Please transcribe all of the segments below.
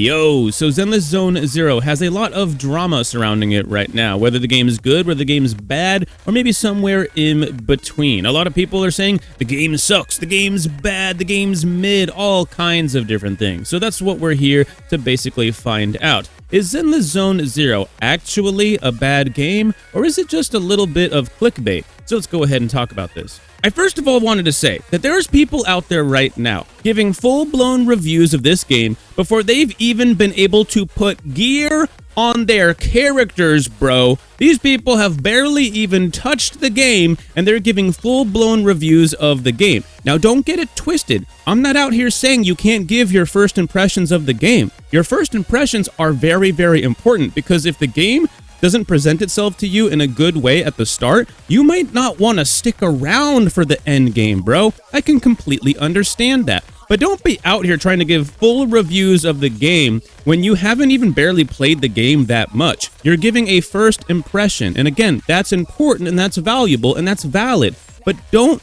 Yo, so Zenless Zone Zero has a lot of drama surrounding it right now, whether the game is good, whether the game is bad, or maybe somewhere in between. A lot of people are saying the game sucks, the game's bad, the game's mid, all kinds of different things. So that's what we're here to basically find out. Is Zenless Zone Zero actually a bad game, or is it just a little bit of clickbait? So let's go ahead and talk about this. I first of all wanted to say that there's people out there right now giving full-blown reviews of this game before they've even been able to put gear on their characters, bro. These people have barely even touched the game, and they're giving full-blown reviews of the game. Now, don't get it twisted. I'm not out here saying you can't give your first impressions of the game. Your first impressions are very, very important, because if the game doesn't present itself to you in a good way at the start, you might not want to stick around for the end game, bro. I can completely understand that. But don't be out here trying to give full reviews of the game when you haven't even barely played the game that much. You're giving a first impression, and again, that's important and that's valuable and that's valid. But don't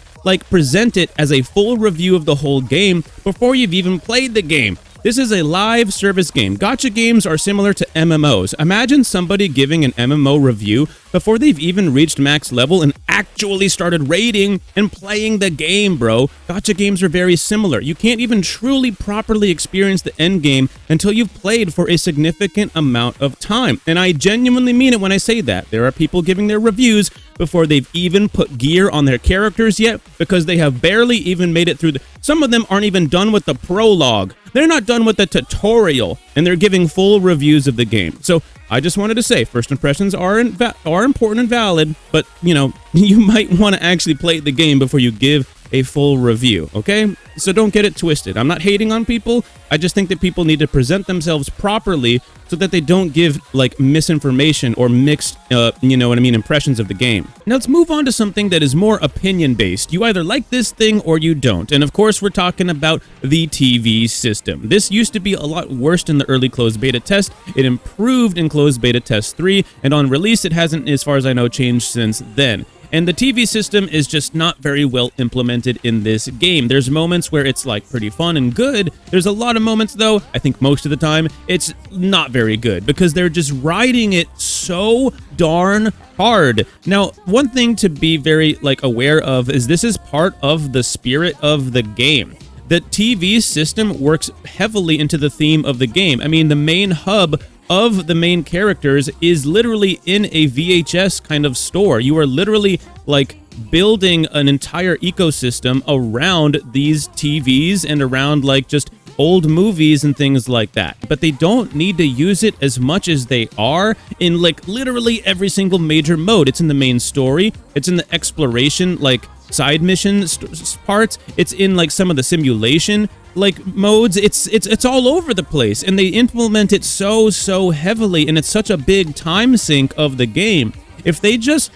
present it as a full review of the whole game before you've even played the game. This is a live service game. Gacha games are similar to MMOs. Imagine somebody giving an MMO review before they've even reached max level and actually started raiding and playing the game, bro. Gacha games are very similar. You can't even truly properly experience the end game until you've played for a significant amount of time. And I genuinely mean it when I say that. There are people giving their reviews before they've even put gear on their characters yet, because they have barely even made it through some of them aren't even done with the prologue. They're not done with the tutorial, and they're giving full reviews of the game. So I just wanted to say, first impressions are important and valid, but, you might want to actually play the game before you give a full review, okay? So don't get it twisted. I'm not hating on people. I just think that people need to present themselves properly so that they don't give, misinformation or mixed, impressions of the game. Now let's move on to something that is more opinion-based. You either like this thing or you don't. And of course, we're talking about the TV system. This used to be a lot worse in the early closed beta test. It improved in closed beta test 3, and on release, it hasn't, as far as I know, changed since then. And the TV system is just not very well implemented in this game. There's moments where it's pretty fun and good. There's a lot of moments though, I think most of the time, it's not very good because they're just riding it so darn hard. Now, one thing to be very aware of is this is part of the spirit of the game. The TV system works heavily into the theme of the game. I mean, the main hub of the main characters is literally in a VHS kind of store. You are literally building an entire ecosystem around these TVs and around just old movies and things like that. But they don't need to use it as much as they are in literally every single major mode. It's in the main story, it's in the exploration side mission parts, it's in some of the simulation modes. It's all over the place, and they implement it so heavily, and it's such a big time sink of the game. If they just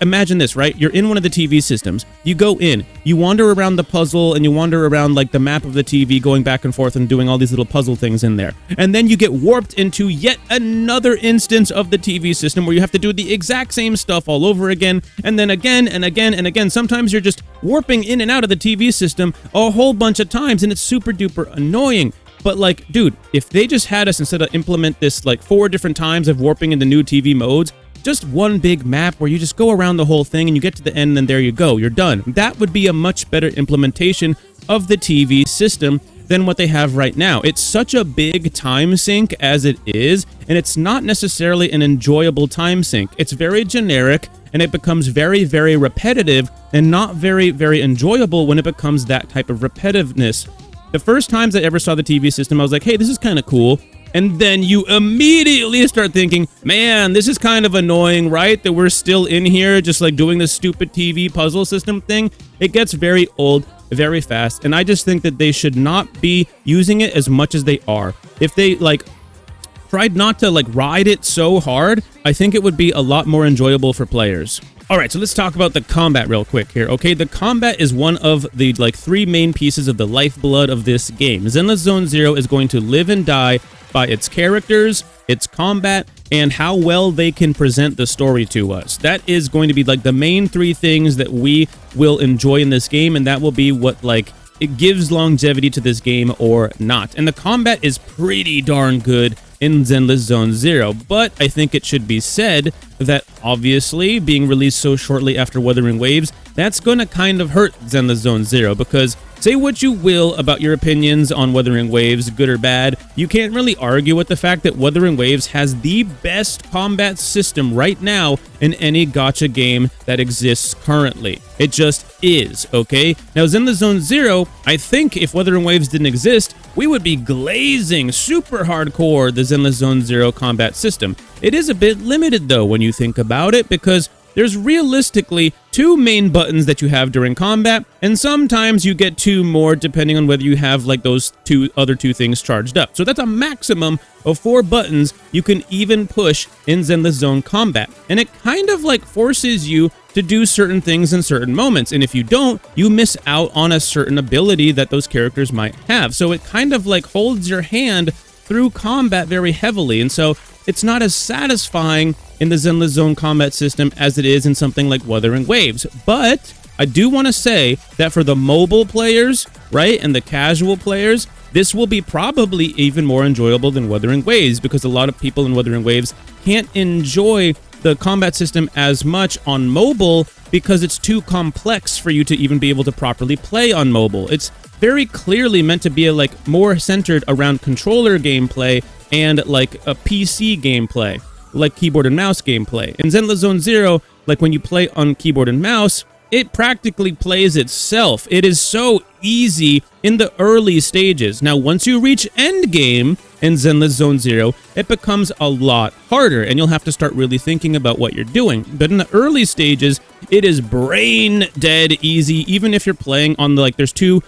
imagine this, right? You're in one of the TV systems, you go in, you wander around the puzzle, and you wander around the map of the TV, going back and forth and doing all these little puzzle things in there, and then you get warped into yet another instance of the TV system where you have to do the exact same stuff all over again, and then again and again and again. Sometimes you're just warping in and out of the TV system a whole bunch of times, and it's super duper annoying. But dude, if they just had us, instead of implement this 4 different times of warping into new TV modes, just one big map where you just go around the whole thing and you get to the end, and then there you go, you're done. That would be a much better implementation of the TV system than what they have right now. It's such a big time sink as it is, and it's not necessarily an enjoyable time sink. It's very generic, and it becomes very, very repetitive and not very, very enjoyable when it becomes that type of repetitiveness. The first times I ever saw the TV system, I was like, hey, this is kind of cool. And then you immediately start thinking, man, this is kind of annoying, right? That we're still in here just doing this stupid TV puzzle system thing. It gets very old very fast. And I just think that they should not be using it as much as they are. If they tried not to ride it so hard, I think it would be a lot more enjoyable for players. All right, so let's talk about the combat real quick here, okay? The combat is one of the 3 main pieces of the lifeblood of this game. Zenless Zone Zero is going to live and die by its characters, its combat, and how well they can present the story to us. That is going to be the main 3 things that we will enjoy in this game, and that will be what it gives longevity to this game or not. And the combat is pretty darn good in Zenless Zone Zero, but I think it should be said that obviously being released so shortly after Wuthering Waves, that's going to kind of hurt Zenless Zone Zero, because say what you will about your opinions on Wuthering Waves, good or bad, you can't really argue with the fact that Wuthering Waves has the best combat system right now in any gacha game that exists currently. It just is, okay? Now, Zenless Zone Zero, I think if Wuthering Waves didn't exist, we would be glazing super hardcore the Zenless Zone Zero combat system. It is a bit limited, though, when you think about it, because there's realistically 2 main buttons that you have during combat, and sometimes you get 2 more depending on whether you have like those other two things charged up. So that's a maximum of 4 buttons you can even push in Zenless Zone combat. And it kind of like forces you to do certain things in certain moments, and if you don't, you miss out on a certain ability that those characters might have. So it kind of like holds your hand through combat very heavily, and so it's not as satisfying in the Zenless Zone combat system as it is in something like Wuthering Waves. But I do want to say that for the mobile players, right, and the casual players, this will be probably even more enjoyable than Wuthering Waves, because a lot of people in Wuthering Waves can't enjoy the combat system as much on mobile because it's too complex for you to even be able to properly play on mobile. It's very clearly meant to be like more centered around controller gameplay and like a PC gameplay, like keyboard and mouse gameplay. In Zenless Zone Zero, like when you play on keyboard and mouse, it practically plays itself. It is so easy in the early stages. Now, once you reach endgame in Zenless Zone Zero, it becomes a lot harder, and you'll have to start really thinking about what you're doing. But in the early stages, it is brain dead easy, even if you're playing on the, like, there's two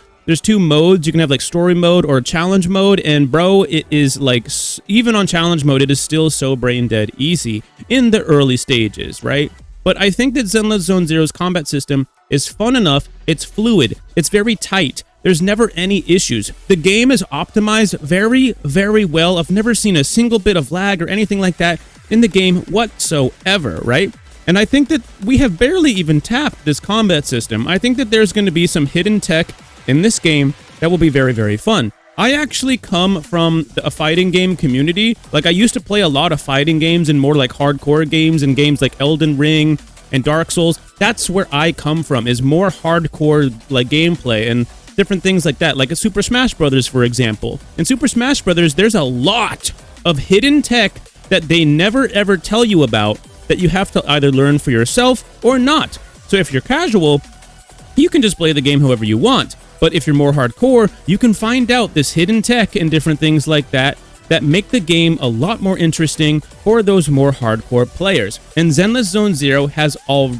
modes. You can have like story mode or challenge mode, and bro, it is like, even on challenge mode, it is still so brain dead easy in the early stages, right? But I think that Zenless Zone Zero's combat system is fun enough, it's fluid, it's very tight, there's never any issues. The game is optimized very, very well. I've never seen a single bit of lag or anything like that in the game whatsoever, right? And I think that we have barely even tapped this combat system. I think that there's going to be some hidden tech in this game that will be very, very fun. I actually come from a fighting game community. Like, I used to play a lot of fighting games and more like hardcore games and games like Elden Ring and Dark Souls. That's where I come from, is more hardcore like gameplay and different things like that, like a Super Smash Brothers, for example. In Super Smash Brothers, there's a lot of hidden tech that they never ever tell you about that you have to either learn for yourself or not. So if you're casual, you can just play the game however you want. But if you're more hardcore, you can find out this hidden tech and different things like that that make the game a lot more interesting for those more hardcore players. And Zenless Zone Zero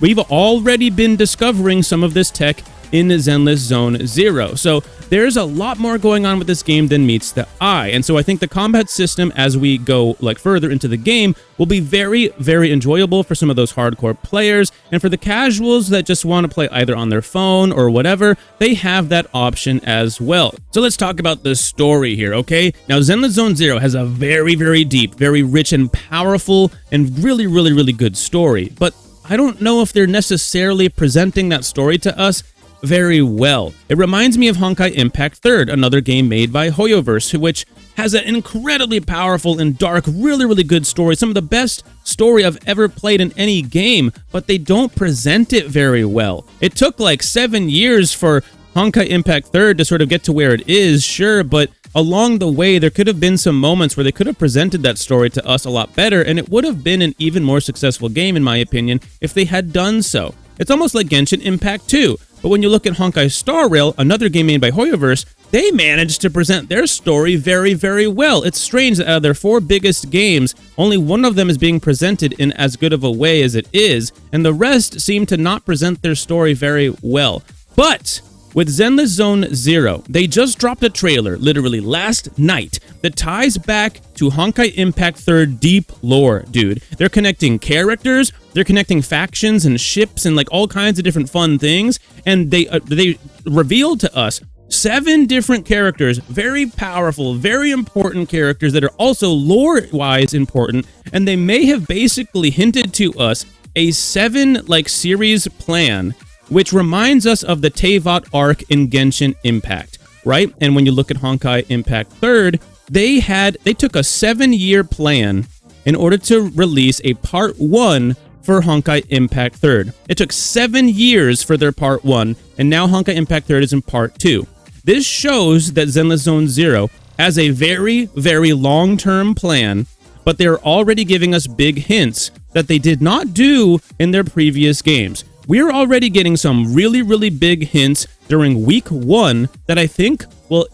we've already been discovering some of this tech in Zenless Zone Zero. So there's a lot more going on with this game than meets the eye. And so I think the combat system, as we go like further into the game, will be very, very enjoyable for some of those hardcore players. And for the casuals that just want to play either on their phone or whatever, they have that option as well. So let's talk about the story here, okay? Now, Zenless Zone Zero has a very, very deep, very rich and powerful and really, really, really good story. But I don't know if they're necessarily presenting that story to us very well. It reminds me of Honkai Impact 3rd, another game made by Hoyoverse, which has an incredibly powerful and dark, really, really good story. Some of the best story I've ever played in any game, but they don't present it very well. It took like 7 years for Honkai Impact 3rd to sort of get to where it is, sure, but along the way, there could have been some moments where they could have presented that story to us a lot better, and it would have been an even more successful game, in my opinion, if they had done so. It's almost like Genshin Impact 2. But when you look at Honkai Star Rail, another game made by Hoyoverse, they managed to present their story very, very well. It's strange that out of their 4 biggest games, only one of them is being presented in as good of a way as it is, and the rest seem to not present their story very well. But with Zenless Zone Zero, they just dropped a trailer, literally last night, that ties back to Honkai Impact 3rd deep lore, dude. They're connecting characters, they're connecting factions and ships and like all kinds of different fun things, and they revealed to us 7 different characters, very powerful, very important characters that are also lore-wise important, and they may have basically hinted to us a 7 like series plan which reminds us of the Teyvat arc in Genshin Impact, right? And when you look at Honkai Impact 3rd, they took a 7-year plan in order to release a Part 1 for Honkai Impact 3rd. It took 7 years for their Part 1, and now Honkai Impact 3rd is in Part 2. This shows that Zenless Zone Zero has a very, very long-term plan, but they're already giving us big hints that they did not do in their previous games. We're already getting some really, really big hints during week 1 that I think will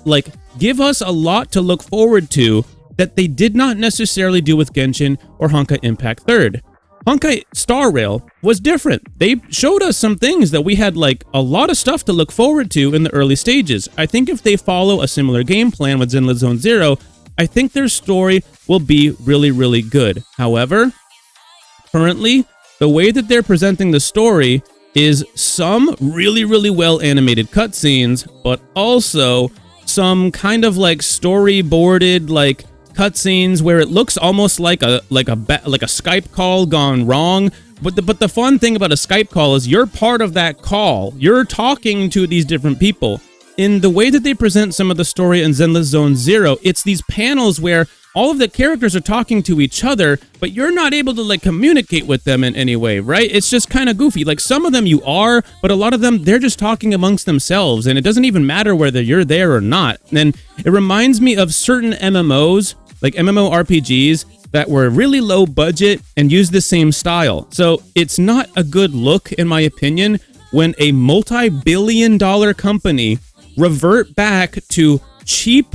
give us a lot to look forward to that they did not necessarily do with Genshin or Honkai Impact 3rd. Honkai Star Rail was different. They showed us some things that we had a lot of stuff to look forward to in the early stages. I think if they follow a similar game plan with Zenless Zone Zero, I think their story will be really, really good. However, currently, the way that they're presenting the story is some really, really well animated cutscenes, but also some kind of storyboarded cutscenes where it looks almost like a Skype call gone wrong. But the fun thing about a Skype call is you're part of that call. You're talking to these different people. In the way that they present some of the story in Zenless Zone Zero, it's these panels where all of the characters are talking to each other, but you're not able to communicate with them in any way, right? It's just kind of goofy. Some of them you are, but a lot of them, they're just talking amongst themselves, and it doesn't even matter whether you're there or not. And it reminds me of certain MMOs, like MMORPGs, that were really low budget and used the same style. So it's not a good look, in my opinion, when a multi-billion-dollar company revert back to cheap,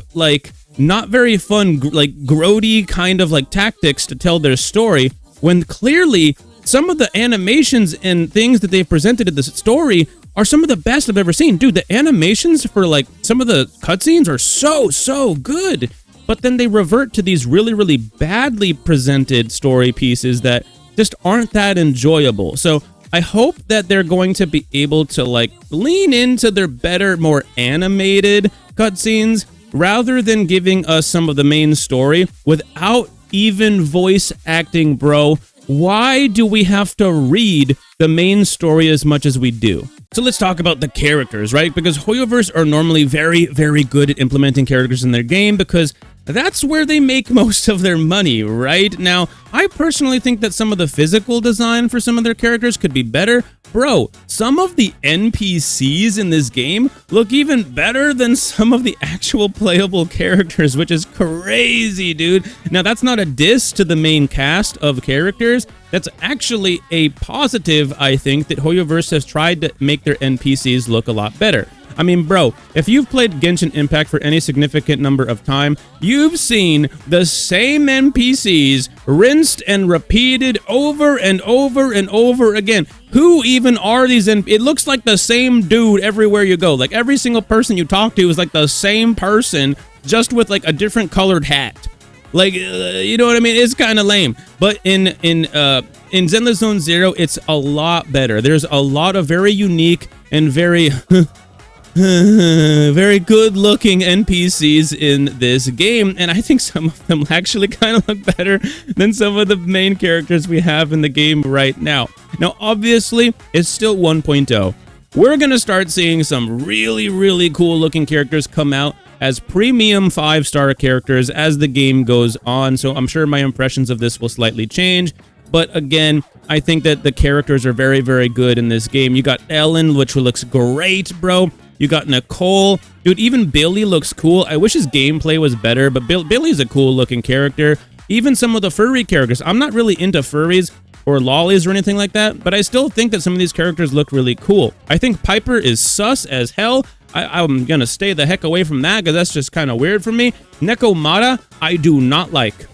not very fun, grody kind of tactics to tell their story, when clearly some of the animations and things that they've presented in this story are some of the best I've ever seen. Dude, the animations for some of the cutscenes are so good. But then they revert to these really, really badly presented story pieces that just aren't that enjoyable. So I hope that they're going to be able to lean into their better, more animated cutscenes rather than giving us some of the main story without even voice acting, bro. Why do we have to read the main story as much as we do? So let's talk about the characters, right? Because Hoyoverse are normally very, very good at implementing characters in their game because that's where they make most of their money, right? Now, I personally think that some of the physical design for some of their characters could be better. Bro, some of the NPCs in this game look even better than some of the actual playable characters, which is crazy, dude. Now, that's not a diss to the main cast of characters. That's actually a positive, I think, that Hoyoverse has tried to make their NPCs look a lot better. I mean, bro, if you've played Genshin Impact for any significant number of time, you've seen the same NPCs rinsed and repeated over and over and over again. Who even are these? It looks like the same dude everywhere you go. Every single person you talk to is the same person, just with a different colored hat. You know what I mean? It's kind of lame. But in Zenless Zone Zero, it's a lot better. There's a lot of very unique and very very good-looking NPCs in this game, and I think some of them actually kind of look better than some of the main characters we have in the game right now. Now, obviously, it's still 1.0. We're going to start seeing some really, really cool-looking characters come out as premium 5-star characters as the game goes on, so I'm sure my impressions of this will slightly change. But again, I think that the characters are very, very good in this game. You got Ellen, which looks great, bro. You got Nicole. Dude, even Billy looks cool. I wish his gameplay was better, but Billy's a cool-looking character. Even some of the furry characters. I'm not really into furries or lollies or anything like that, but I still think that some of these characters look really cool. I think Piper is sus as hell. I'm gonna stay the heck away from that because that's just kind of weird for me. Nekomata, I do not like.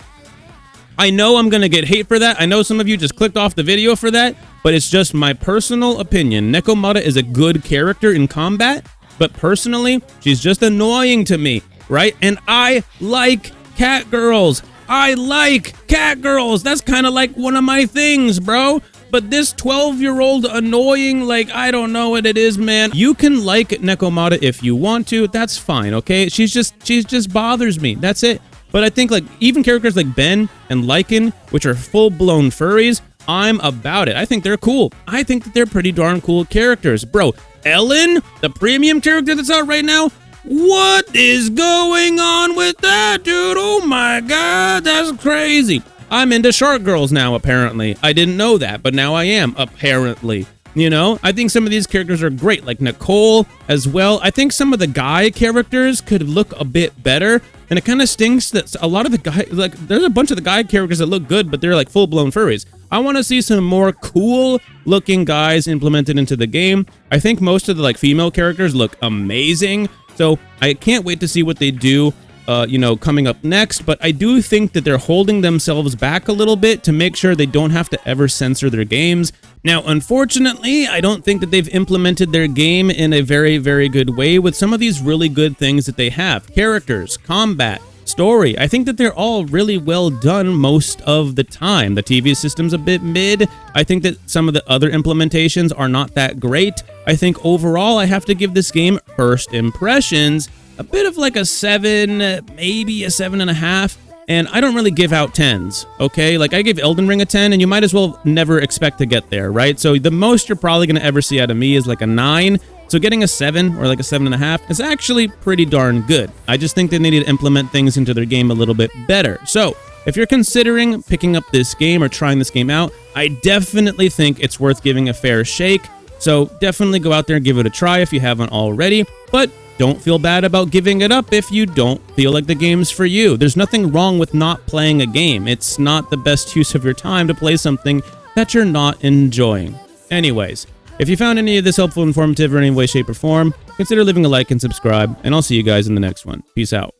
I know I'm gonna get hate for that. I know some of you just clicked off the video for that, but it's just my personal opinion. Nekomata is a good character in combat, but personally, she's just annoying to me, right? And I like cat girls. I like cat girls. That's kind of one of my things, bro. But this 12-year-old annoying, I don't know what it is, man. You can like Nekomata if you want to. That's fine, okay? She just bothers me. That's it. But I think even characters like Ben and Lycan, which are full-blown furries, I'm about it. I think they're cool. I think that they're pretty darn cool characters. Bro, Ellen, the premium character that's out right now, what is going on with that, dude? Oh my god, that's crazy. I'm into shark girls now, apparently. I didn't know that, but now I am, apparently. You know, I think some of these characters are great, like Nicole as well. I think some of the guy characters could look a bit better, and it kind of stinks that a lot of the guy, like, there's a bunch of the guy characters that look good, but they're like full-blown furries. I want to see some more cool-looking guys implemented into the game. I think most of the like female characters look amazing, so I can't wait to see what they do. Coming up next, but I do think that they're holding themselves back a little bit to make sure they don't have to ever censor their games. Now, unfortunately, I don't think that they've implemented their game in a very, very good way with some of these really good things that they have. Characters, combat, story. I think that they're all really well done most of the time. The TV system's a bit mid. I think that some of the other implementations are not that great. I think overall, I have to give this game first impressions a bit of like a 7, maybe a 7.5, and I don't really give out 10s, okay? Like, I gave Elden Ring a 10, and you might as well never expect to get there, right? So the most you're probably going to ever see out of me is like a 9, so getting a 7 or like a 7.5 is actually pretty darn good. I just think they need to implement things into their game a little bit better. So if you're considering picking up this game or trying this game out, I definitely think it's worth giving a fair shake. So definitely go out there and give it a try if you haven't already, but don't feel bad about giving it up if you don't feel like the game's for you. There's nothing wrong with not playing a game. It's not the best use of your time to play something that you're not enjoying. Anyways, if you found any of this helpful, informative, or in any way, shape, or form, consider leaving a like and subscribe, and I'll see you guys in the next one. Peace out.